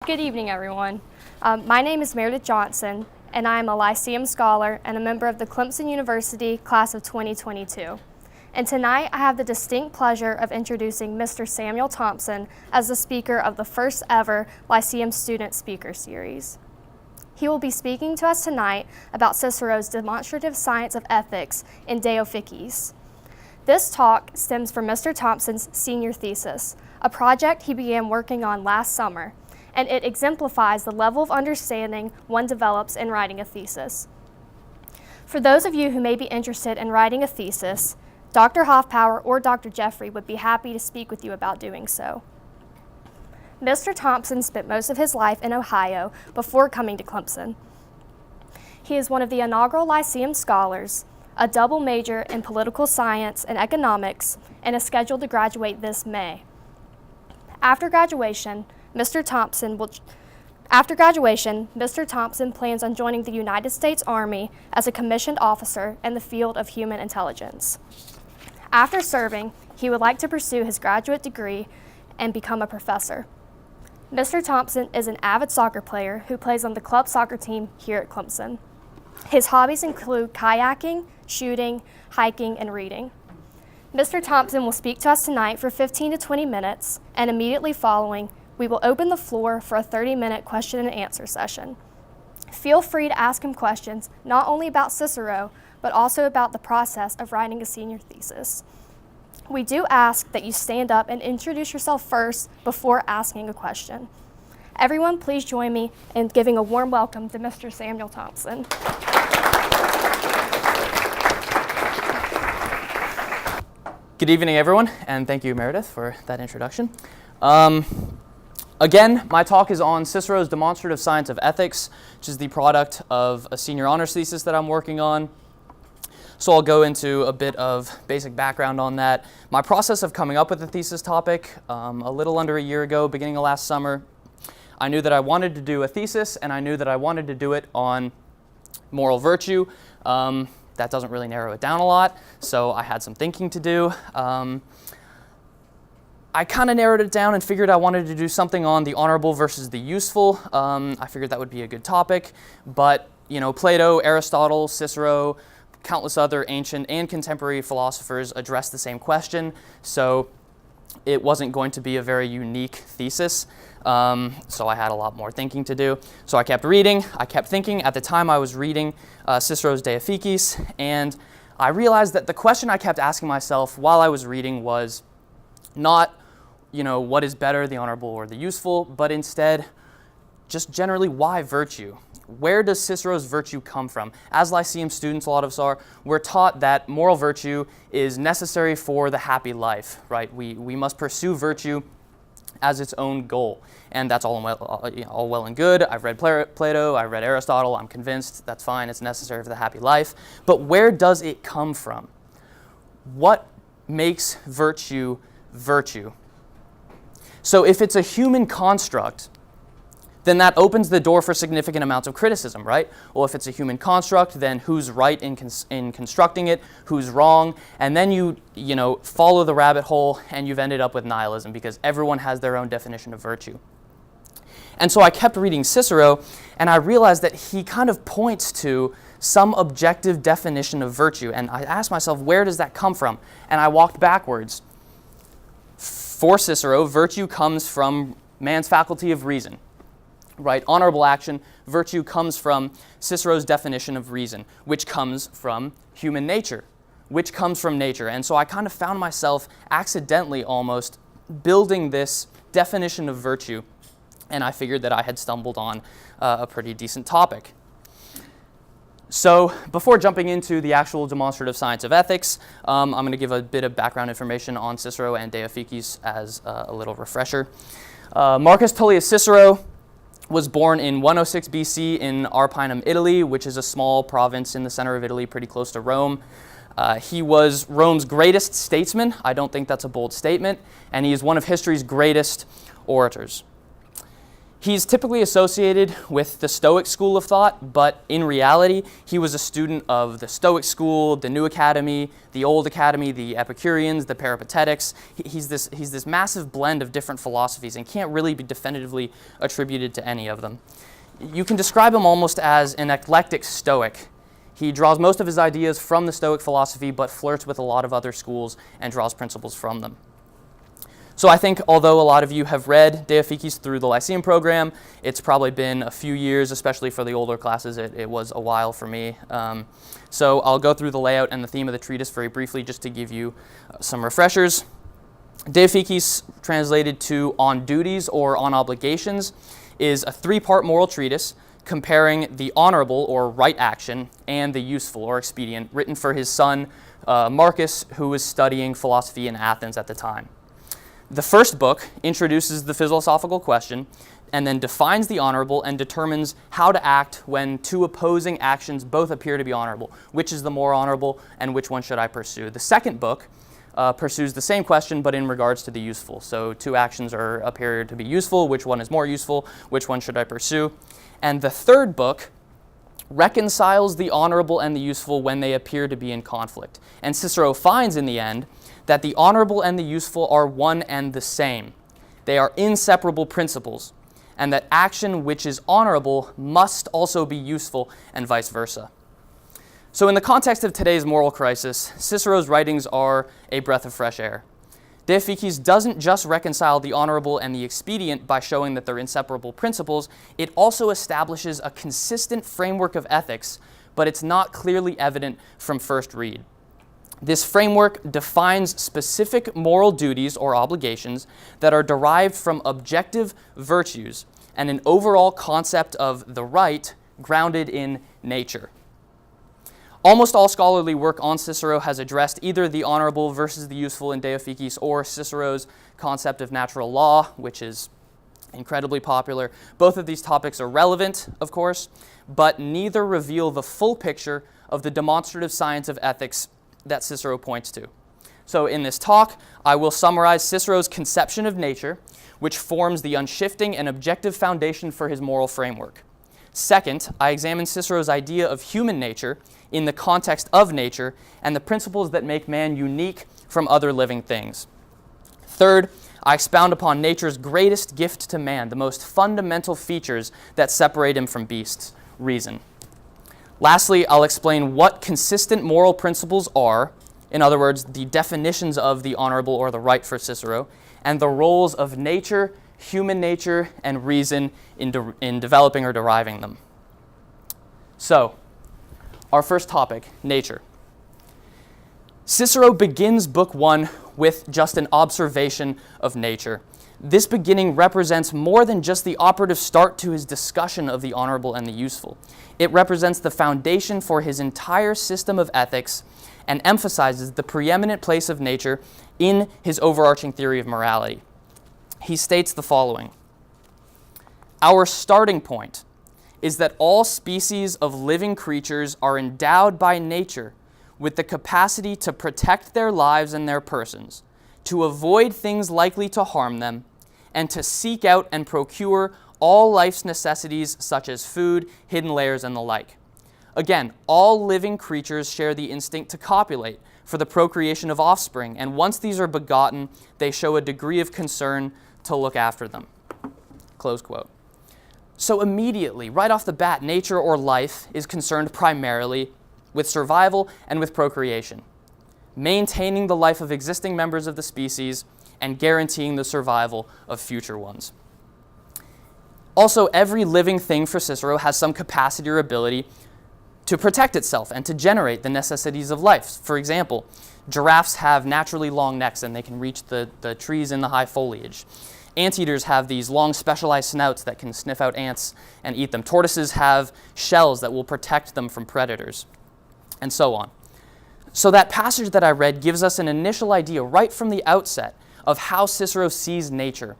Good evening, everyone. My name is Meredith Johnson, and I am a Lyceum Scholar and a member of the Clemson University class of 2022. And tonight, I have the distinct pleasure of introducing Mr. Samuel Thompson as the speaker of the first ever Lyceum Student Speaker Series. He will be speaking to us tonight about Cicero's demonstrative science of ethics in De Officiis. This talk stems from Mr. Thompson's senior thesis, a project he began working on last summer, and it exemplifies the level of understanding one develops in writing a thesis. For those of you who may be interested in writing a thesis, Dr. Hoffpower or Dr. Jeffrey would be happy to speak with you about doing so. Mr. Thompson spent most of his life in Ohio before coming to Clemson. He is one of the inaugural Lyceum Scholars, a double major in political science and economics, and is scheduled to graduate this May. After graduation, Mr. Thompson plans on joining the United States Army as a commissioned officer in the field of human intelligence. After serving, he would like to pursue his graduate degree and become a professor. Mr. Thompson is an avid soccer player who plays on the club soccer team here at Clemson. His hobbies include kayaking, shooting, hiking, and reading. Mr. Thompson will speak to us tonight for 15 to 20 minutes, and immediately following, we will open the floor for a 30-minute question and answer session. Feel free to ask him questions not only about Cicero, but also about the process of writing a senior thesis. We do ask that you stand up and introduce yourself first before asking a question. Everyone, please join me in giving a warm welcome to Mr. Samuel Thompson. Good evening, everyone, and thank you, Meredith, for that introduction. Again, my talk is on Cicero's demonstrative science of ethics, which is the product of a senior honors thesis that I'm working on. So I'll go into a bit of basic background on that. My process of coming up with the thesis topic, a little under a year ago, beginning of last summer, I knew that I wanted to do a thesis, and I knew that I wanted to do it on moral virtue. That doesn't really narrow it down a lot, so I had some thinking to do. I kind of narrowed it down and figured I wanted to do something on the honorable versus the useful. I figured that would be a good topic, but Plato, Aristotle, Cicero, countless other ancient and contemporary philosophers addressed the same question, so it wasn't going to be a very unique thesis. So I had a lot more thinking to do. So I kept reading, I kept thinking. At the time I was reading Cicero's De Officiis, and I realized that the question I kept asking myself while I was reading was not, what is better, the honorable or the useful, but instead, just generally, why virtue? Where does Cicero's virtue come from? As Lyceum students, a lot of us are, we're taught that moral virtue is necessary for the happy life, right? We must pursue virtue as its own goal, and that's all well and good. I've read Plato, I've read Aristotle, I'm convinced that's fine, it's necessary for the happy life, but where does it come from? What makes virtue virtue? So if it's a human construct, then that opens the door for significant amounts of criticism, right? Well, if it's a human construct, then who's right in constructing it, who's wrong, and then you follow the rabbit hole and you've ended up with nihilism because everyone has their own definition of virtue. And so I kept reading Cicero, and I realized that he kind of points to some objective definition of virtue, and I asked myself, where does that come from? And I walked backwards. For Cicero, virtue comes from man's faculty of reason. Right, honorable action, virtue comes from Cicero's definition of reason, which comes from human nature, which comes from nature. And so I kind of found myself accidentally almost building this definition of virtue, and I figured that I had stumbled on a pretty decent topic. So before jumping into the actual demonstrative science of ethics, I'm going to give a bit of background information on Cicero and De Officiis as a little refresher. Marcus Tullius Cicero was born in 106 BC in Arpinum, Italy, which is a small province in the center of Italy, pretty close to Rome. He was Rome's greatest statesman. I don't think that's a bold statement. And he is one of history's greatest orators. He's typically associated with the Stoic school of thought, but in reality, he was a student of the Stoic school, the New Academy, the Old Academy, the Epicureans, the Peripatetics. He's this massive blend of different philosophies and can't really be definitively attributed to any of them. You can describe him almost as an eclectic Stoic. He draws most of his ideas from the Stoic philosophy, but flirts with a lot of other schools and draws principles from them. So I think although a lot of you have read De Officiis through the Lyceum program, it's probably been a few years, especially for the older classes. It was a while for me. So I'll go through the layout and the theme of the treatise very briefly just to give you some refreshers. De Officiis, translated to On Duties or On Obligations, is a three-part moral treatise comparing the honorable or right action and the useful or expedient, written for his son Marcus, who was studying philosophy in Athens at the time. The first book introduces the philosophical question and then defines the honorable and determines how to act when two opposing actions both appear to be honorable. Which is the more honorable and which one should I pursue? The second book pursues the same question but in regards to the useful. So two actions appear to be useful. Which one is more useful? Which one should I pursue? And the third book reconciles the honorable and the useful when they appear to be in conflict. And Cicero finds in the end that the honorable and the useful are one and the same. They are inseparable principles, and that action which is honorable must also be useful, and vice versa. So in the context of today's moral crisis, Cicero's writings are a breath of fresh air. De Officiis doesn't just reconcile the honorable and the expedient by showing that they're inseparable principles, it also establishes a consistent framework of ethics, but it's not clearly evident from first read. This framework defines specific moral duties or obligations that are derived from objective virtues and an overall concept of the right grounded in nature. Almost all scholarly work on Cicero has addressed either the honorable versus the useful in De Officiis or Cicero's concept of natural law, which is incredibly popular. Both of these topics are relevant, of course, but neither reveal the full picture of the demonstrative science of ethics that Cicero points to. So in this talk, I will summarize Cicero's conception of nature, which forms the unshifting and objective foundation for his moral framework. Second, I examine Cicero's idea of human nature in the context of nature and the principles that make man unique from other living things. Third, I expound upon nature's greatest gift to man, the most fundamental features that separate him from beasts, reason. Lastly, I'll explain what consistent moral principles are, in other words, the definitions of the honorable or the right for Cicero, and the roles of nature, human nature, and reason in developing or deriving them. So, our first topic, nature. Cicero begins Book 1 with just an observation of nature. This beginning represents more than just the operative start to his discussion of the honorable and the useful. It represents the foundation for his entire system of ethics and emphasizes the preeminent place of nature in his overarching theory of morality. He states the following: "Our starting point is that all species of living creatures are endowed by nature with the capacity to protect their lives and their persons, to avoid things likely to harm them, and to seek out and procure all life's necessities such as food, hidden layers, and the like. Again, all living creatures share the instinct to copulate for the procreation of offspring, and once these are begotten, they show a degree of concern to look after them." Close quote. So immediately, right off the bat, nature or life is concerned primarily with survival and with procreation, maintaining the life of existing members of the species and guaranteeing the survival of future ones. Also, every living thing for Cicero has some capacity or ability to protect itself and to generate the necessities of life. For example, giraffes have naturally long necks and they can reach the trees in the high foliage. Anteaters have these long specialized snouts that can sniff out ants and eat them. Tortoises have shells that will protect them from predators, and so on. So that passage that I read gives us an initial idea right from the outset of how Cicero sees nature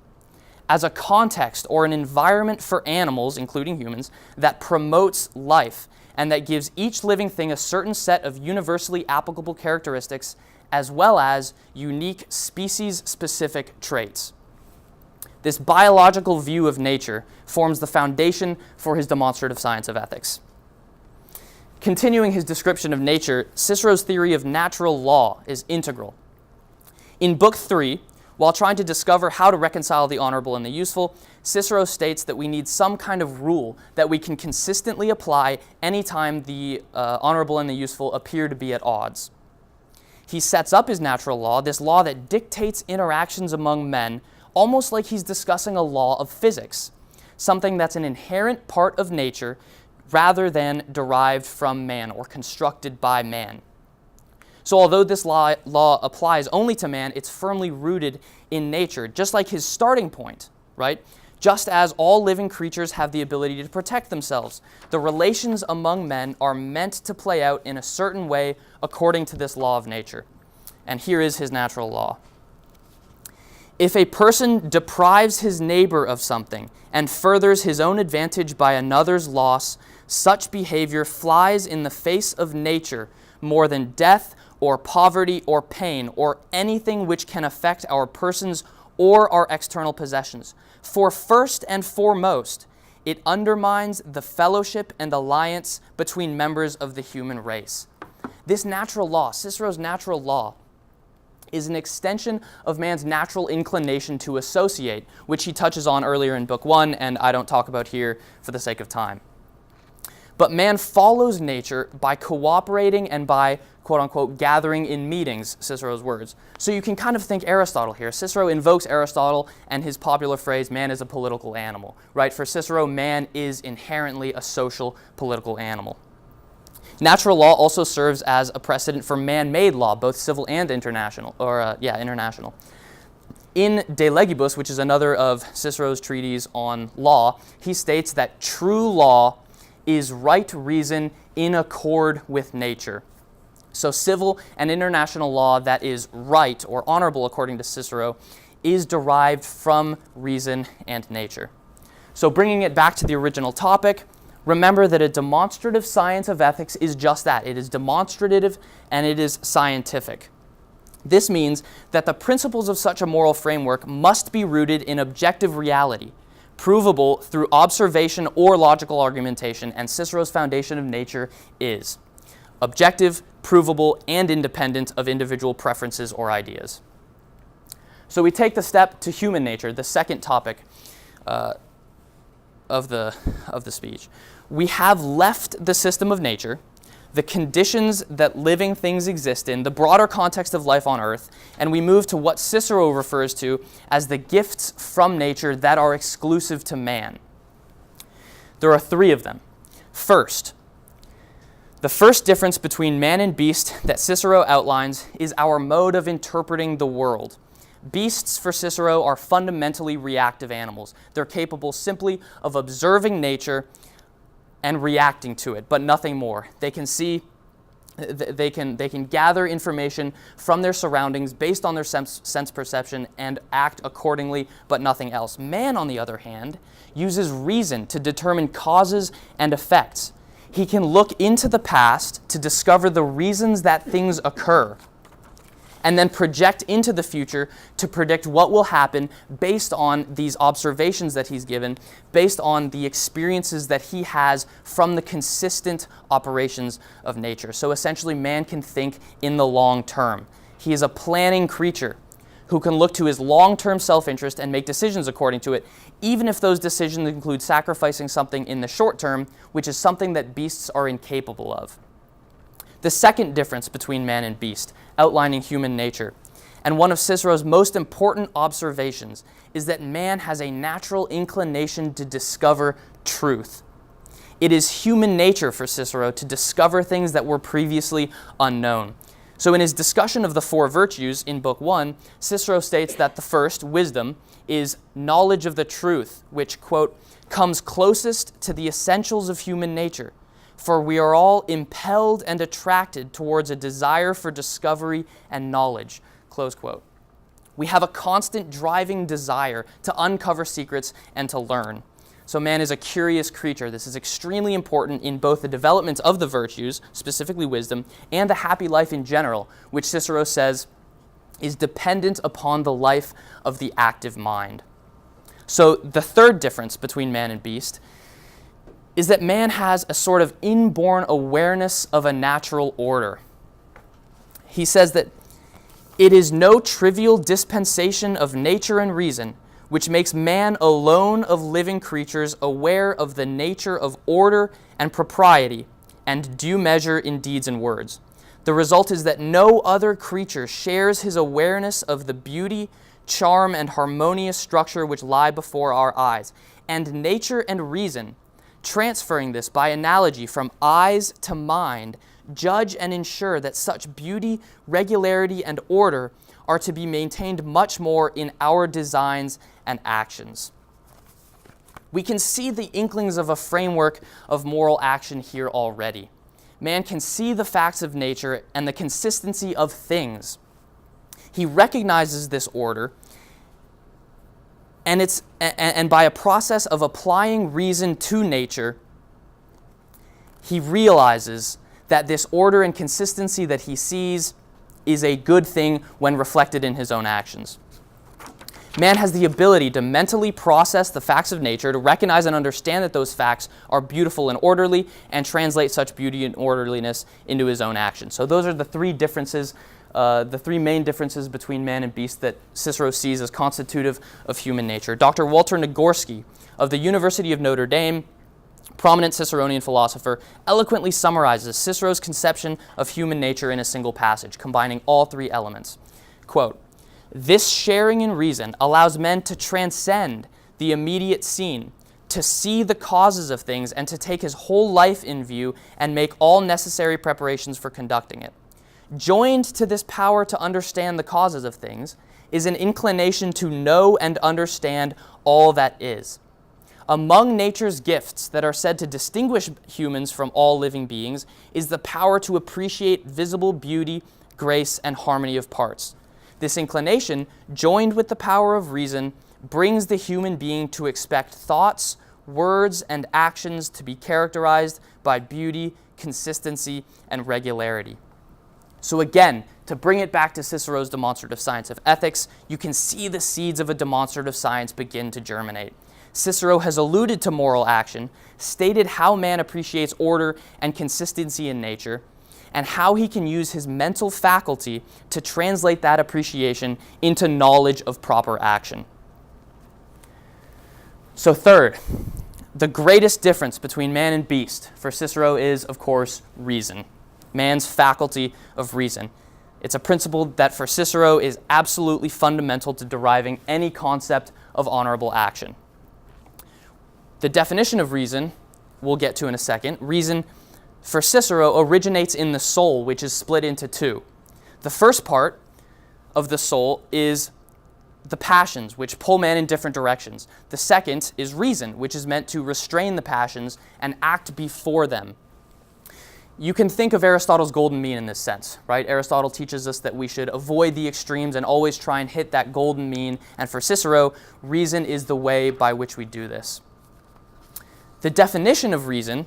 as a context or an environment for animals, including humans, that promotes life and that gives each living thing a certain set of universally applicable characteristics as well as unique species-specific traits. This biological view of nature forms the foundation for his demonstrative science of ethics. Continuing his description of nature, Cicero's theory of natural law is integral. In Book 3, while trying to discover how to reconcile the honorable and the useful, Cicero states that we need some kind of rule that we can consistently apply anytime the honorable and the useful appear to be at odds. He sets up his natural law, this law that dictates interactions among men, almost like he's discussing a law of physics, something that's an inherent part of nature rather than derived from man or constructed by man. So although this law applies only to man, it's firmly rooted in nature, just like his starting point, right? Just as all living creatures have the ability to protect themselves, the relations among men are meant to play out in a certain way according to this law of nature. And here is his natural law. If a person deprives his neighbor of something and furthers his own advantage by another's loss, such behavior flies in the face of nature more than death or poverty or pain or anything which can affect our persons or our external possessions. For first and foremost, it undermines the fellowship and alliance between members of the human race. This natural law, Cicero's natural law, is an extension of man's natural inclination to associate, which he touches on earlier in Book 1, and I don't talk about here for the sake of time. But man follows nature by cooperating and by, quote-unquote, gathering in meetings, Cicero's words. So you can kind of think Aristotle here. Cicero invokes Aristotle and his popular phrase, man is a political animal, right? For Cicero, man is inherently a social political animal. Natural law also serves as a precedent for man-made law, both civil and international. In De Legibus, which is another of Cicero's treatises on law, he states that true law is right reason in accord with nature. So civil and international law that is right or honorable, according to Cicero, is derived from reason and nature. So bringing it back to the original topic, remember that a demonstrative science of ethics is just that. It is demonstrative and it is scientific. This means that the principles of such a moral framework must be rooted in objective reality, provable through observation or logical argumentation, and Cicero's foundation of nature is objective, provable, and independent of individual preferences or ideas. So we take the step to human nature, the second topic of the speech. We have left the system of nature, the conditions that living things exist in, the broader context of life on earth, and we move to what Cicero refers to as the gifts from nature that are exclusive to man. There are three of them. First, the first difference between man and beast that Cicero outlines is our mode of interpreting the world. Beasts, for Cicero, are fundamentally reactive animals. They're capable simply of observing nature and reacting to it, but nothing more. They can see, they can gather information from their surroundings based on their sense perception and act accordingly, but nothing else. Man, on the other hand, uses reason to determine causes and effects. He can look into the past to discover the reasons that things occur, and then project into the future to predict what will happen based on these observations that he's given, based on the experiences that he has from the consistent operations of nature. So essentially, man can think in the long term. He is a planning creature who can look to his long-term self-interest and make decisions according to it, even if those decisions include sacrificing something in the short term, which is something that beasts are incapable of. The second difference between man and beast, outlining human nature, and one of Cicero's most important observations, is that man has a natural inclination to discover truth. It is human nature for Cicero to discover things that were previously unknown. So in his discussion of the four virtues in Book 1, Cicero states that the first, wisdom, is knowledge of the truth, which, quote, comes closest to the essentials of human nature. For we are all impelled and attracted towards a desire for discovery and knowledge, close quote. We have a constant driving desire to uncover secrets and to learn. So man is a curious creature. This is extremely important in both the development of the virtues, specifically wisdom, and the happy life in general, which Cicero says is dependent upon the life of the active mind. So the third difference between man and beast is that man has a sort of inborn awareness of a natural order. He says that it is no trivial dispensation of nature and reason which makes man alone of living creatures aware of the nature of order and propriety and due measure in deeds and words. The result is that no other creature shares his awareness of the beauty, charm, and harmonious structure which lie before our eyes, and nature and reason, transferring this by analogy from eyes to mind, judge and ensure that such beauty, regularity, and order are to be maintained much more in our designs and actions. We can see the inklings of a framework of moral action here already. Man can see the facts of nature and the consistency of things. He recognizes this order, and by a process of applying reason to nature, he realizes that this order and consistency that he sees is a good thing when reflected in his own actions. Man has the ability to mentally process the facts of nature, to recognize and understand that those facts are beautiful and orderly, and translate such beauty and orderliness into his own actions. So those are the three differences, the three main differences between man and beast that Cicero sees as constitutive of human nature. Dr. Walter Nagorski of the University of Notre Dame, prominent Ciceronian philosopher, eloquently summarizes Cicero's conception of human nature in a single passage, combining all three elements. Quote, "This sharing in reason allows men to transcend the immediate scene, to see the causes of things, and to take his whole life in view and make all necessary preparations for conducting it. Joined to this power to understand the causes of things is an inclination to know and understand all that is. Among nature's gifts that are said to distinguish humans from all living beings is the power to appreciate visible beauty, grace, and harmony of parts. This inclination, joined with the power of reason, brings the human being to expect thoughts, words, and actions to be characterized by beauty, consistency, and regularity." So again, to bring it back to Cicero's demonstrative science of ethics, you can see the seeds of a demonstrative science begin to germinate. Cicero has alluded to moral action, stated how man appreciates order and consistency in nature, and how he can use his mental faculty to translate that appreciation into knowledge of proper action. So third, the greatest difference between man and beast for Cicero is, of course, reason. Man's faculty of reason. It's a principle that for Cicero is absolutely fundamental to deriving any concept of honorable action. The definition of reason, we'll get to in a second. Reason, for Cicero, originates in the soul, which is split into two. The first part of the soul is the passions, which pull man in different directions. The second is reason, which is meant to restrain the passions and act before them. You can think of Aristotle's golden mean in this sense, right? Aristotle teaches us that we should avoid the extremes and always try and hit that golden mean. And for Cicero, reason is the way by which we do this. The definition of reason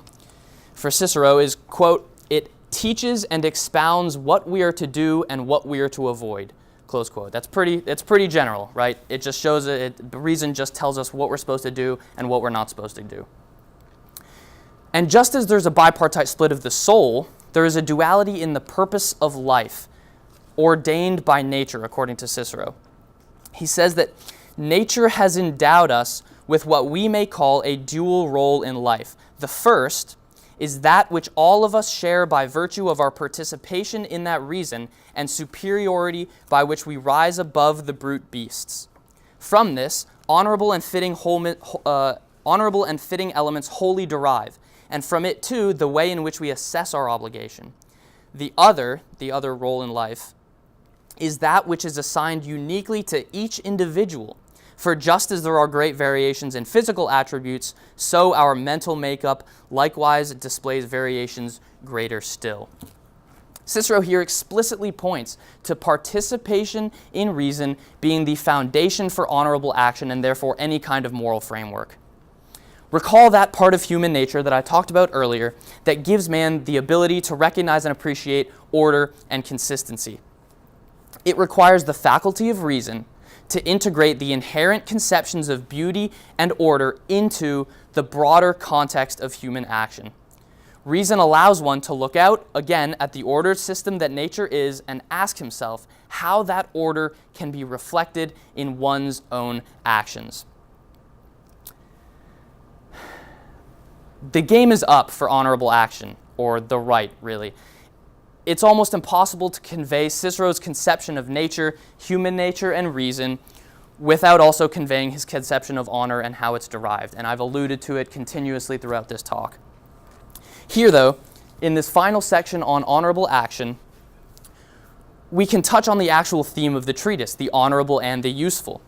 for Cicero is, quote, "It teaches and expounds what we are to do and what we are to avoid," close quote. That's pretty general, right? It just shows reason just tells us what we're supposed to do and what we're not supposed to do. And just as there's a bipartite split of the soul, there is a duality in the purpose of life, ordained by nature, according to Cicero. He says that nature has endowed us with what we may call a dual role in life. The first is that which all of us share by virtue of our participation in that reason and superiority by which we rise above the brute beasts. From this, honorable and fitting elements wholly derive, and from it too the way in which we assess our obligation. The other role in life, is that which is assigned uniquely to each individual. For just as there are great variations in physical attributes, so our mental makeup likewise displays variations greater still. Cicero here explicitly points to participation in reason being the foundation for honorable action and therefore any kind of moral framework. Recall that part of human nature that I talked about earlier that gives man the ability to recognize and appreciate order and consistency. It requires the faculty of reason to integrate the inherent conceptions of beauty and order into the broader context of human action. Reason allows one to look out, again, at the ordered system that nature is and ask himself how that order can be reflected in one's own actions. The game is up for honorable action, or the right, really. It's almost impossible to convey Cicero's conception of nature, human nature, and reason without also conveying his conception of honor and how it's derived, and I've alluded to it continuously throughout this talk. Here, though, in this final section on honorable action, we can touch on the actual theme of the treatise, the honorable and the useful,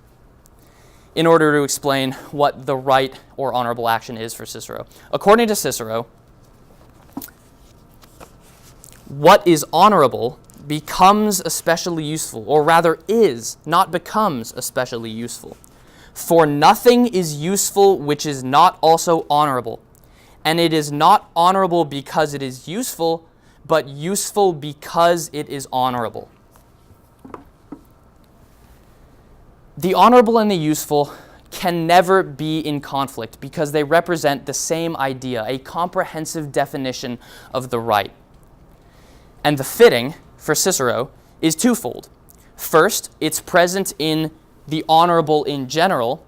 in order to explain what the right or honorable action is for Cicero. According to Cicero, what is honorable becomes especially useful, or rather is, not becomes especially useful. For nothing is useful which is not also honorable, and it is not honorable because it is useful, but useful because it is honorable. The honorable and the useful can never be in conflict because they represent the same idea, a comprehensive definition of the right. And the fitting, for Cicero, is twofold. First, it's present in the honorable in general,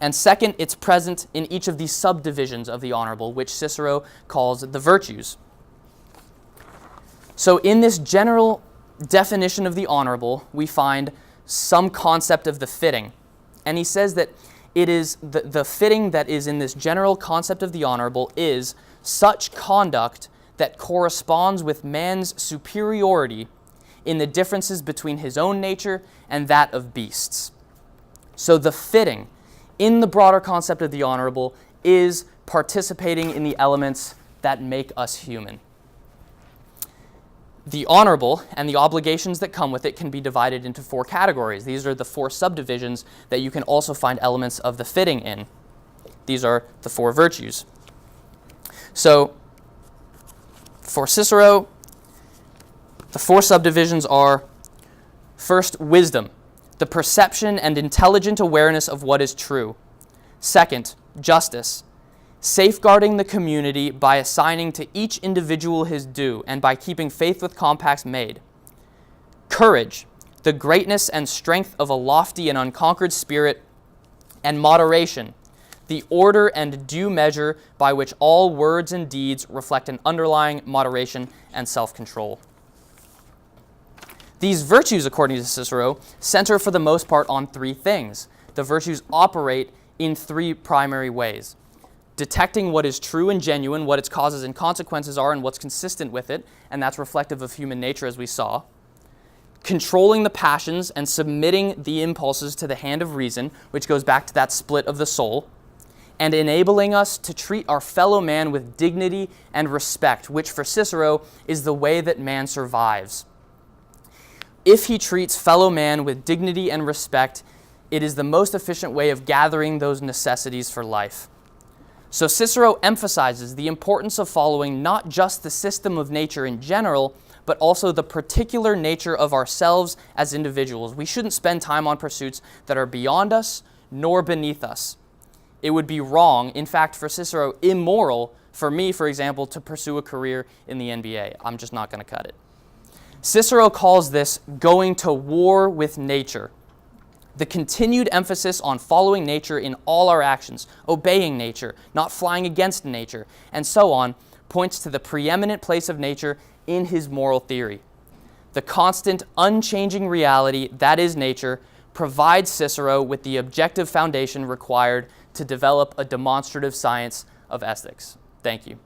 and second, it's present in each of these subdivisions of the honorable, which Cicero calls the virtues. So in this general definition of the honorable, we find some concept of the fitting. And he says that it is the fitting that is in this general concept of the honorable is such conduct that corresponds with man's superiority in the differences between his own nature and that of beasts. So the fitting in the broader concept of the honorable is participating in the elements that make us human. The honorable and the obligations that come with it can be divided into 4 categories. These are the 4 subdivisions that you can also find elements of the fitting in. These are the 4 virtues. So, for Cicero, the 4 subdivisions are, first, wisdom, the perception and intelligent awareness of what is true. Second, justice, safeguarding the community by assigning to each individual his due and by keeping faith with compacts made. Courage, the greatness and strength of a lofty and unconquered spirit. And moderation, the order and due measure by which all words and deeds reflect an underlying moderation and self-control. These virtues, according to Cicero, center for the most part on 3 things. The virtues operate in 3 primary ways: detecting what is true and genuine, what its causes and consequences are, and what's consistent with it, and that's reflective of human nature, as we saw; controlling the passions and submitting the impulses to the hand of reason, which goes back to that split of the soul; and enabling us to treat our fellow man with dignity and respect, which for Cicero is the way that man survives. If he treats fellow man with dignity and respect, it is the most efficient way of gathering those necessities for life. So Cicero emphasizes the importance of following not just the system of nature in general, but also the particular nature of ourselves as individuals. We shouldn't spend time on pursuits that are beyond us nor beneath us. It would be wrong, in fact, for Cicero, immoral, for me, for example, to pursue a career in the NBA. I'm just not going to cut it. Cicero calls this going to war with nature. The continued emphasis on following nature in all our actions, obeying nature, not flying against nature, and so on, points to the preeminent place of nature in his moral theory. The constant, unchanging reality that is nature provides Cicero with the objective foundation required to develop a demonstrative science of ethics. Thank you.